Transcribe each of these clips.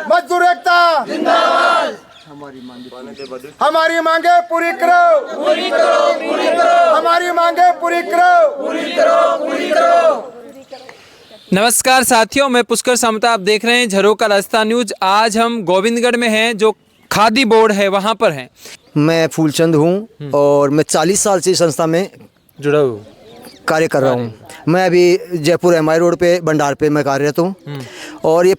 मजदूर एकता जिंदाबाद। हमारी मांगे पूरी करो, हमारी मांगे पूरी करो। नमस्कार साथियों, मैं पुष्कर समता, आप देख रहे हैं झरोखा राजस्थान न्यूज। आज हम गोविंदगढ़ में हैं, जो खादी बोर्ड है वहाँ पर हैं। मैं फूलचंद हूँ और मैं 40 साल से इस संस्था में जुड़ा हूँ, कार्य कर रहा हूँ। मैं अभी जयपुर एमआई रोड पे भंडार पे मैं कार्यरत हूँ। और ये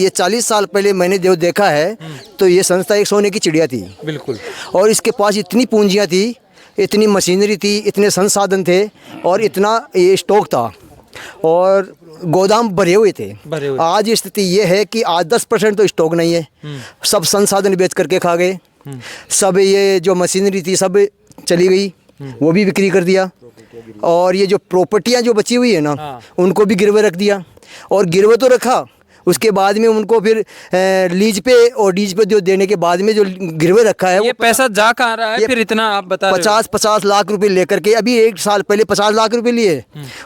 40 साल पहले मैंने जो देखा है तो ये संस्था एक सोने की चिड़िया थी बिल्कुल। और इसके पास इतनी पूंजियाँ थी, इतनी मशीनरी थी, इतने संसाधन थे और इतना ये स्टॉक था और गोदाम भरे हुए थे। आज स्थिति ये है कि आज 10% तो स्टॉक नहीं है, सब संसाधन बेच करके खा गए। सब ये जो मशीनरी थी सब चली गई, वो भी बिक्री कर दिया। और ये जो प्रॉपर्टियां जो बची हुई है ना, उनको भी गिरवे रख दिया। और गिरवे तो रखा, उसके बाद में उनको फिर लीज पे और डीज पे जो देने के बाद में जो गिरवे रखा है, ये पैसा जा कहाँ रहा है? फिर इतना आप बता रहे हो। 50 लाख रुपए लेकर के, अभी 1 साल पहले 50 लाख रुपए लिए,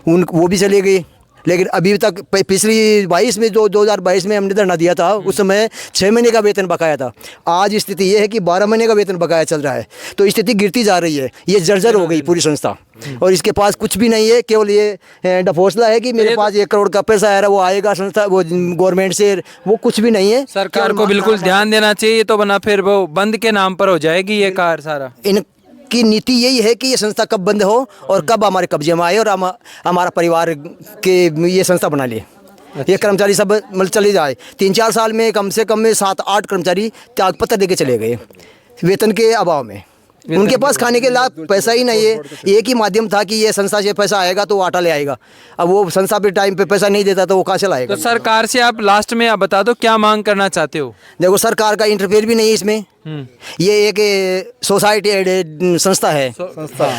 वो भी चले गए। लेकिन अभी तक पिछली 22 में जो 2022 में हमने धरना दिया था, उस समय 6 महीने का वेतन बकाया था। आज स्थिति ये है कि 12 महीने का वेतन बकाया चल रहा है। तो स्थिति गिरती जा रही है, ये जर्जर हो गई पूरी संस्था। और इसके पास कुछ भी नहीं है, केवल ये डफोसला है कि मेरे पास 1 करोड़ का पैसा आ रहा है, वो आएगा संस्था, वो गवर्नमेंट से, वो कुछ भी नहीं है। सरकार को बिल्कुल ध्यान देना चाहिए, तो बना फिर वो बंद के नाम पर हो जाएगी ये कार सारा। की नीति यही है कि ये संस्था कब बंद हो और कब हमारे कब्जे में आए और हमारा परिवार के ये संस्था बना लिए। ये कर्मचारी सब मतलब चले जाए। 3-4 साल में कम से कम में 7-8 कर्मचारी त्यागपत्र देके चले गए वेतन के अभाव में। उनके पास खाने के लाभ पैसा ही नहीं है। एक ही माध्यम था कि ये संस्था से पैसा आएगा तो वो आटा ले आएगा। अब वो संस्था पे टाइम पे पैसा नहीं देता तो वो कहाँ से लाएगा? तो सरकार से आप लास्ट में आप बता दो क्या मांग करना चाहते हो? देखो, सरकार का इंटरफेयर भी नहीं है इसमें। ये एक सोसाइटी संस्था है,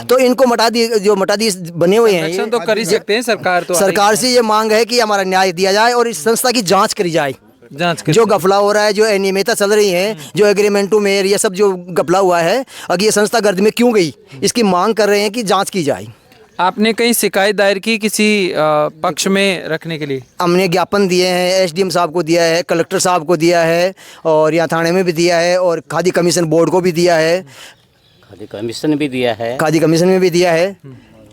तो इनको मठाधीश बने हुए हैं, तो कर ही सकते हैं सरकार। तो सरकार से ये मांग है कि हमारा न्याय दिया जाए और इस संस्था की जांच करी जाए। जो गफला हो रहा है, जो अनियमितता चल रही है, जो एग्रीमेंटों में ये सब जो गफला हुआ है, अगर ये संस्था गर्द में क्यों गई, इसकी मांग कर रहे हैं कि जांच की जाए। आपने कहीं शिकायत दायर की किसी पक्ष में रखने के लिए? हमने ज्ञापन दिए हैं, एसडीएम साहब को दिया है, कलेक्टर साहब को दिया है और यहाँ थाने में भी दिया है और खादी कमीशन बोर्ड को भी दिया है, खादी कमीशन भी दिया है, खादी कमीशन में भी दिया है,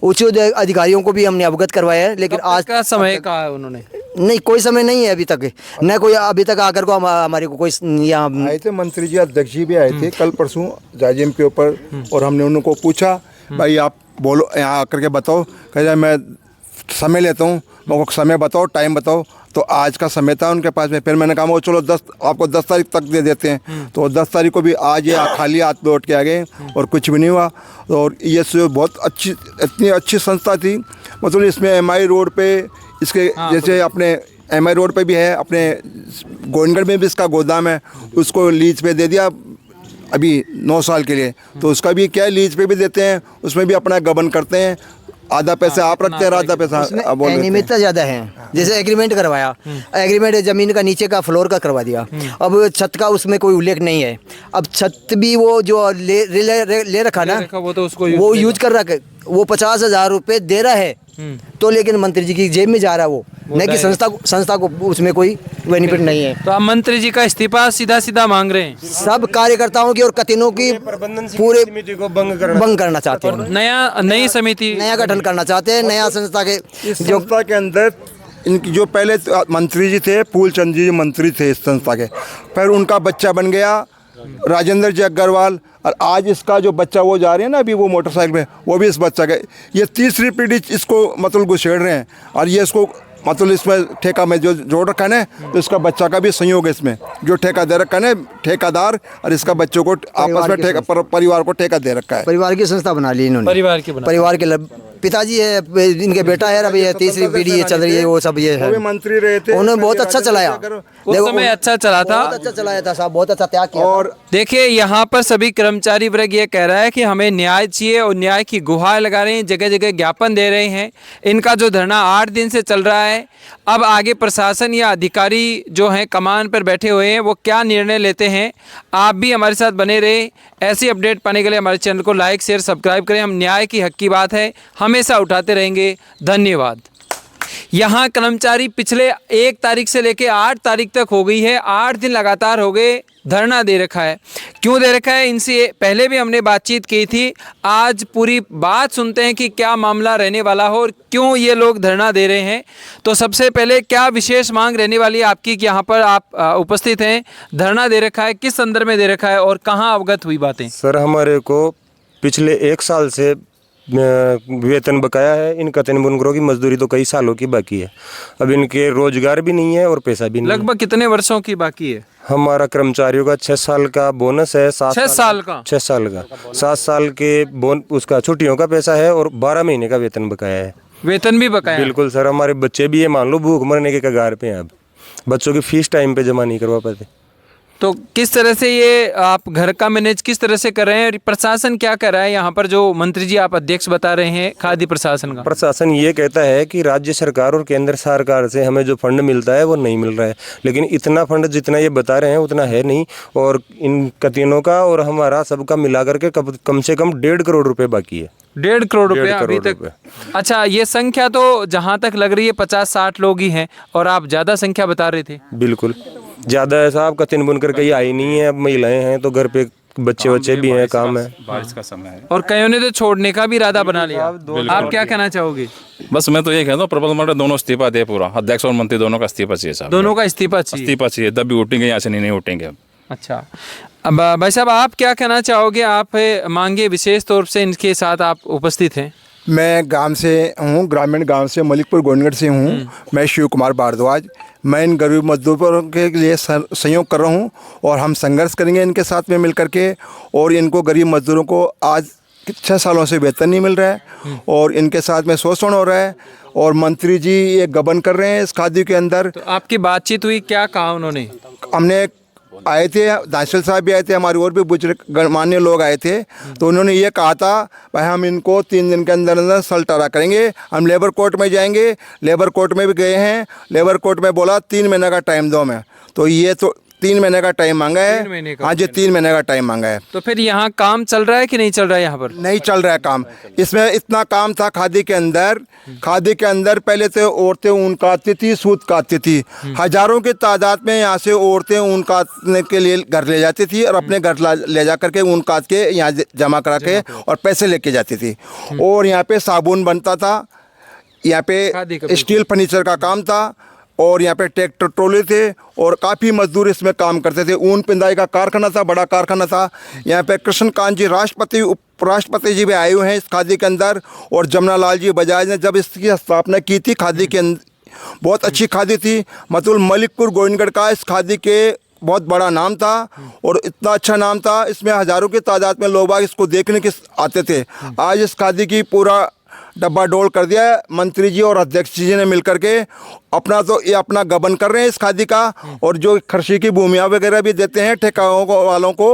उच्च अधिकारियों को भी हमने अवगत करवाया है। लेकिन आज का समय कहा उन्होंने? नहीं, कोई समय नहीं है अभी तक, न कोई अभी तक आकर को हमारे को कोई यहाँ आए थे। मंत्री जी, अध्यक्ष जी भी आए थे कल परसों जायजे के ऊपर, और हमने उनको पूछा, भाई आप बोलो, यहाँ आकर के बताओ। कह मैं समय लेता हूँ, मेरे को समय बताओ, टाइम बताओ। तो आज का समय था उनके पास में। फिर मैंने कहा चलो आपको 10 तारीख तक दे देते हैं। तो 10 तारीख को भी आज ये खाली हाथ लौट के आ गए और कुछ भी नहीं हुआ। और ये बहुत अच्छी, इतनी अच्छी संस्था थी। मतलब इसमें एमआई रोड पे इसके जैसे अपने एमआई रोड पे भी है, अपने गोविंदगढ़ में भी इसका गोदाम है, उसको लीज पे दे दिया अभी 9 साल के लिए। तो उसका भी क्या है, लीज पे भी देते हैं, उसमें भी अपना गबन करते हैं। आधा पैसा आप रखते हैं, आधा पैसा अनियमितता ज़्यादा है। जैसे एग्रीमेंट करवाया, एग्रीमेंट जमीन का नीचे का फ्लोर का करवा दिया, अब छत का उसमें कोई उल्लेख नहीं है। अब छत भी वो जो ले रखा ना, वो यूज कर रहा है, वो 50,000 रुपये दे रहा है। तो लेकिन मंत्री जी की जेब में जा रहा है वो, नहीं कि संस्था को उसमें कोई बेनिफिट नहीं है। तो आप मंत्री जी का इस्तीफा सीधा मांग रहे हैं? सब कार्यकर्ताओं की और कतिनों की पूरे समिति को भंग करना चाहते हैं। नई समिति, नया गठन करना चाहते हैं, नया संस्था के जो संस्था के अंदर इनकी जो पहले मंत्री जी थे, फूलचंद जी मंत्री थे इस संस्था के, फिर उनका बच्चा बन गया राजेंद्र जी अग्रवाल, और आज इसका जो बच्चा वो जा रहे हैं ना अभी वो मोटरसाइकिल पे, वो भी इस बच्चा का। ये तीसरी पीढ़ी इसको मतलब घुसेड़ रहे हैं। और ये इसको मतलब इसमें ठेका में जो जोड़ रखा है, तो इसका बच्चा का भी संयोग है इसमें, जो ठेका दे रखा है, ठेकेदार और इसका बच्चों को आपस में परिवार को ठेका दे रखा है। परिवार की संस्था बना ली इन्होंने, परिवार के पिताजी है, इनके बेटा है, अभी ये तीसरी पीढ़ी चल रही है, वो सब ये है। मंत्री रहे थे, उन्होंने बहुत अच्छा चलाया, उस समय अच्छा चला था, बहुत अच्छा चलाया था साहब, बहुत अच्छा त्याग किया। और देखिए यहाँ पर सभी कर्मचारी वर्ग ये कह रहा है कि हमें न्याय चाहिए और न्याय की गुहार लगा रहे हैं, जगह जगह ज्ञापन दे रहे हैं। इनका जो धरना 8 दिन से चल रहा है, अब आगे प्रशासन या अधिकारी जो हैं कमान पर बैठे हुए हैं वो क्या निर्णय लेते हैं। आप भी हमारे साथ बने रहे। ऐसी अपडेट पाने के लिए हमारे चैनल को लाइक शेयर सब्सक्राइब करें। हम न्याय की हक की बात है हमेशा उठाते रहेंगे। धन्यवाद। यहाँ कर्मचारी पिछले 1 तारीख से लेके 8 तारीख तक हो गई है, 8 दिन लगातार हो गए धरना दे रखा है। क्यों दे रखा है, इनसे पहले भी हमने बातचीत की थी। आज पूरी बात सुनते हैं कि क्या मामला रहने वाला हो और क्यों ये लोग धरना दे रहे हैं। तो सबसे पहले क्या विशेष मांग रहने वाली है आपकी कि यहाँ पर आप उपस्थित हैं, धरना दे रखा है, किस संदर्भ में दे रखा है और कहाँ अवगत हुई बातें? सर, हमारे को पिछले 1 साल से वेतन बकाया है। इन कतन बुनकरों की मजदूरी तो कई सालों की बाकी है। अब इनके रोजगार भी नहीं है और पैसा भी नहीं। लगभग कितने वर्षों की बाकी है? हमारा कर्मचारियों का 6 साल का बोनस है। 6 साल का 6 साल का 7 साल के उसका छुट्टियों का पैसा है और 12 महीने का वेतन बकाया है। वेतन भी बकाया? बिल्कुल सर, हमारे बच्चे भी ये मान लो भूख मरने के कगार पे हैं। अब बच्चों की फीस टाइम पे जमा नहीं करवा पाते। तो किस तरह से ये आप घर का मैनेज किस तरह से कर रहे हैं? प्रशासन क्या कर रहा है यहाँ पर? जो मंत्री जी आप अध्यक्ष बता रहे हैं खाद्य प्रशासन का, प्रशासन ये कहता है कि राज्य सरकार और केंद्र सरकार से हमें जो फंड मिलता है वो नहीं मिल रहा है, लेकिन इतना फंड जितना ये बता रहे हैं उतना है नहीं। और इन कतीनों का और हमारा सबका मिला करके कम से कम 1.5 करोड़ रुपए बाकी है। 1.5 करोड़ रुपया अभी तक? अच्छा, ये संख्या तो जहाँ तक लग रही है 50-60 लोग ही हैं और आप ज़्यादा संख्या बता रहे थे। बिल्कुल ज़्यादा है साहब, कतीन बुनकर कहीं आई नहीं है। अब महिलाएं हैं तो घर पे बच्चे भी हैं, काम है, बारिश का समय है और कईयों ने तो छोड़ने का भी इरादा बना लिया। आप क्या कहना चाहोगे? बस मैं तो ये कहता हूँ प्रबल मंडल दोनों इस्तीफा दे, पूरा अध्यक्ष और मंत्री दोनों का इस्तीफा चाहिए साहब। दोनों का इस्तीफा चाहिए? इस्तीफा चाहिए, तब भी उठेंगे, यहाँ से नहीं उठेंगे अब। अच्छा, अब भाई साहब आप क्या कहना चाहोगे? आप मांगे विशेष तौर से इनके साथ आप उपस्थित हैं। मैं गांव से हूँ, ग्रामीण गांव से, मलिकपुर गोविंदगढ़ से हूँ। मैं शिव कुमार भारद्वाज। मैं इन गरीब मजदूरों के लिए सहयोग कर रहा हूँ और हम संघर्ष करेंगे इनके साथ में मिल करके। और इनको गरीब मजदूरों को आज 6 सालों से वेतन नहीं मिल रहा है और इनके साथ में शोषण हो रहा है और मंत्री जी ये गबन कर रहे हैं इस खादी के अंदर। तो आपकी बातचीत हुई, क्या कहा उन्होंने? हमने आए थे, दानिशल साहब भी आए थे, हमारे और भी बुजुर्ग गणमान्य लोग आए थे। तो उन्होंने ये कहा था भाई हम इनको 3 दिन के अंदर अंदर सलटारा करेंगे, हम लेबर कोर्ट में जाएंगे। लेबर कोर्ट में भी गए हैं, लेबर कोर्ट में बोला 3 महीने का टाइम दो हमें। तो ये तो 3 महीने का टाइम मांगा है। हाँ जी, 3 महीने का टाइम मांगा है। तो फिर यहाँ काम चल रहा है कि नहीं चल रहा है? यहाँ पर नहीं चल रहा है काम। इसमें इतना काम था खादी के अंदर। खादी के अंदर पहले तो औरतें ऊन काटती थी, सूत काटती थी। हजारों की तादाद में यहाँ से औरतें ऊन काटने के लिए घर ले जाती थी और अपने घर ले जा करके ऊन काट के यहाँ जमा करा के और पैसे लेके जाती थी। और यहाँ पे साबुन बनता था, यहाँ पे स्टील फर्नीचर का काम था और यहाँ पे ट्रैक्टर ट्रॉली थे और काफ़ी मजदूर इसमें काम करते थे। ऊन पिंदाई का कारखाना था, बड़ा कारखाना था। यहाँ पे कृष्णकांत जी राष्ट्रपति उपराष्ट्रपति जी भी आए हुए हैं इस खादी के अंदर। और जमुना लाल जी बजाज ने जब इसकी स्थापना की थी खादी के अंदर, बहुत अच्छी खादी थी। मतलब मलिकपुर गोविंदगढ़ का इस खादी के बहुत बड़ा नाम था और इतना अच्छा नाम था, इसमें हज़ारों की तादाद में लोग इसको देखने के आते थे। आज इस खादी की पूरा डब्बा डोल कर दिया है मंत्री जी और अध्यक्ष जी ने मिलकर के। अपना तो ये अपना गबन कर रहे हैं इस खादी का और जो कृषि की भूमियाँ वगैरह भी देते हैं ठेकेदारों वालों को,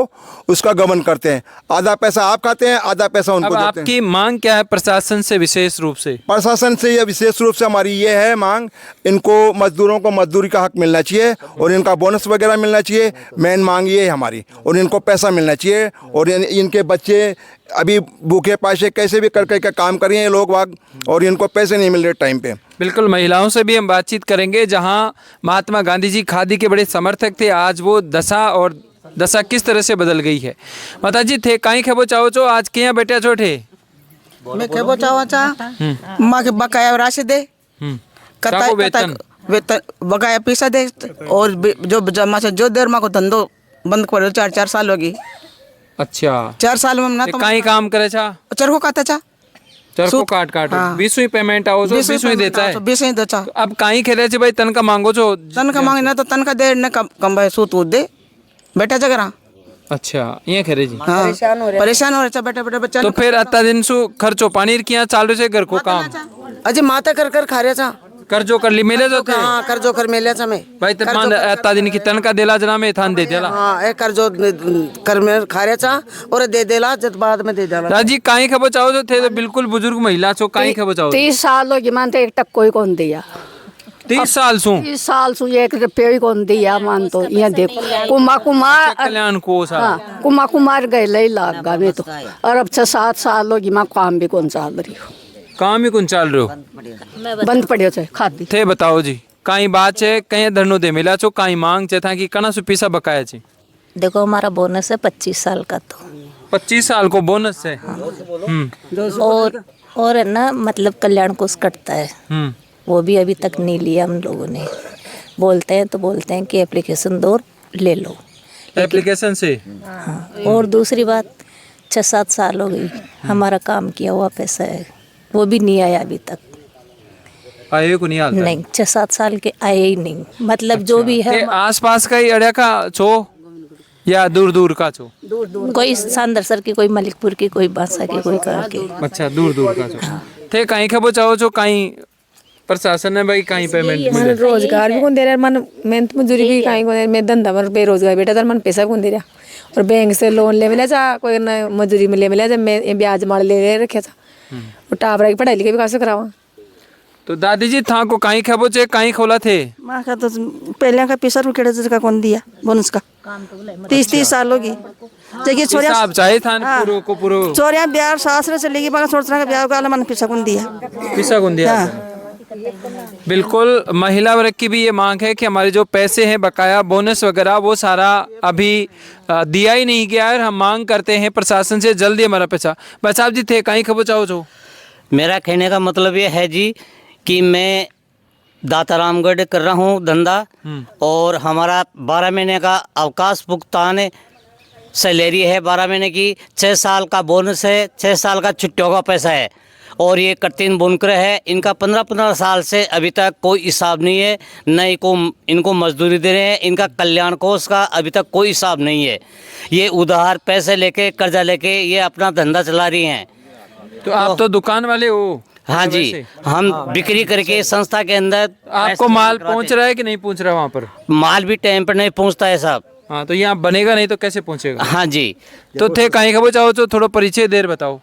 उसका गबन करते हैं। आधा पैसा आप खाते हैं, आधा पैसा उनको देते हैं। आपकी मांग क्या है प्रशासन से? विशेष रूप से प्रशासन से ये विशेष रूप से हमारी ये है मांग, इनको मजदूरों को मजदूरी का हक मिलना चाहिए और इनका बोनस वगैरह मिलना चाहिए। मेन मांग ये है हमारी। और इनको पैसा मिलना चाहिए और इनके बच्चे अभी भूखे पाशे कैसे भी करके काम कर रहे हैं लोग वाग और इनको पैसे नहीं मिल रहे टाइम पे। बिल्कुल, महिलाओं से भी हम बातचीत करेंगे। जहां महात्मा गांधी जी खादी के बड़े समर्थक थे, आज वो दशा किस तरह से बदल गई है। माता जी थे काई खेबो चाहो चो आज के यहाँ बैठे छोटे? मैं खेबो चाहो चा माँ के बकाया राशि दे, वेतन बकाया पैसा दे। और जो जमा से जो देर माँ को धंधो बंद करो 4 साल होगी। अच्छा, 4 साल में ना तो काई काम करे छा? चरखो काटा चा, चरखो काट 20 पेमेंट आओ जो 20 देता है। 20 ही देता। तो अब काई खेले छे भाई? तन का मांगो जो तन का मांगे ना तो तन का दे न कम भाई सूत दे बेटा जगरा। अच्छा, ये खेरे जी। हाँ, परेशान हो रहा बेटा बच्चा। तो फिर अत्ता दिन सु खर्चो पानी किया चाल रहे घर को काम अजय माता कर खा रहे चा। कर्जो कर ली मेले जो थे। हाँ, कर्जो कर मेले चा में भाई तमान अत्ता दिन की तन का देला जना में थान दे देला। हाँ, एक कर्जो कर में खा रहे चा और दे देला जब बाद में दे देला। राजी काई खबो चाहो जो थे तो बिल्कुल बुजुर्ग महिला छो, काई खबो चाहो? 30 साल होगी मानते एक टक कोई कौन दिया। 30 साल सु 30 साल सु एक रुपये ही कौन दिया मान तो ये देखो कुमार कल्याण को सा। हाँ, कुमार गए ले लाग गा में तो। और अब 6-7 साल होगी माँ काम भी कौन चाल रही हो। काम ही कौन चाल रहे हो बंद पड़े छे खादी थे बताओ जी काई बात है कहीं धरनो दे मिला छो काई मांग चे था कि कना सु पैसा बकाया छे देखो हमारा बोनस है 25 साल का, तो 25 साल को बोनस है। और है ना, मतलब कल्याण कोष कटता है, वो भी अभी तक नहीं लिया हम लोगों ने। बोलते हैं कि एप्लीकेशन दो, ले लो एप्लीकेशन से। हाँ। और दूसरी बात 6-7 साल हो गई हमारा काम किया हुआ पैसा है, वो भी नहीं आया अभी तक। आए को नहीं आता नहीं, 6-7 साल के आए ही नहीं। मतलब जो भी है आस पास का ही अड़िया का छो या दूर दूर का छो? कोई सांदरसर की, कोई मलिकपुर की, कोई बांसा की, कोई कहाँ की। अच्छा, दूर दूर का छो। थे कहीं खबो चाहो छो कहीं प्रशासन ने भाई कहीं पेमेंट मिले? रोजगार भी कौन दे रहा है, मन मेहनत मजदूरी भी कहीं कौन दे रहा है। मैं धंधा पर बेरोजगार बेटा तर मन पैसा कौन दे रहा। और बैंक से लोन ले मिला जा, कोई ना मजदूरी में ले मिला जा, मैं ब्याज मार ले रखे था। और टाबरा की पढ़ाई लिखाई भी कैसे करावा। तो दादी जी था को कहीं खबो चे कहीं खोला थे? माँ का तो पहले का पैसा रुकेड़ा का कौन दिया बोनस का 30 साल होगी। जगह छोरिया हिसाब चाहिए था पूरो को पूरो। छोरिया ब्याह सासरे चलेगी, मगर छोड़ का ब्याह का मन पैसा कौन दिया, पैसा कौन दिया? बिल्कुल, महिला वर्ग की भी ये मांग है कि हमारे जो पैसे हैं बकाया बोनस वगैरह वो सारा अभी दिया ही नहीं गया है। हम मांग करते हैं प्रशासन से जल्दी हमारा पैसा। बस साहब जी थे कहीं खबो चाहो छो? मेरा कहने का मतलब ये है जी कि मैं दाता रामगढ़ कर रहा हूँ धंधा, और हमारा 12 महीने का अवकाश भुगतान है, सैलरी है 12 महीने की, 6 साल का बोनस है, 6 साल का छुट्टियों का पैसा है। और ये कटिंग बुनकर है, इनका 15-15 साल से अभी तक कोई हिसाब नहीं है, न इनको मजदूरी दे रहे हैं। इनका कल्याण कोष का अभी तक कोई हिसाब नहीं है। ये उधार पैसे लेके, कर्जा लेके ये अपना धंधा चला रही हैं। तो आप तो दुकान वाले हो? हाँ जी, हम बिक्री करके संस्था के अंदर। आपको माल पहुंच रहा है कि नहीं पहुंच रहा? वहाँ पर माल भी टाइम पर नहीं पहुंचता है साहब। हाँ, तो यहाँ बनेगा नहीं तो कैसे पहुंचेगा? हाँ जी। तो थे कहीं खबो चाहो तो थोड़ा परिचय देर बताओ।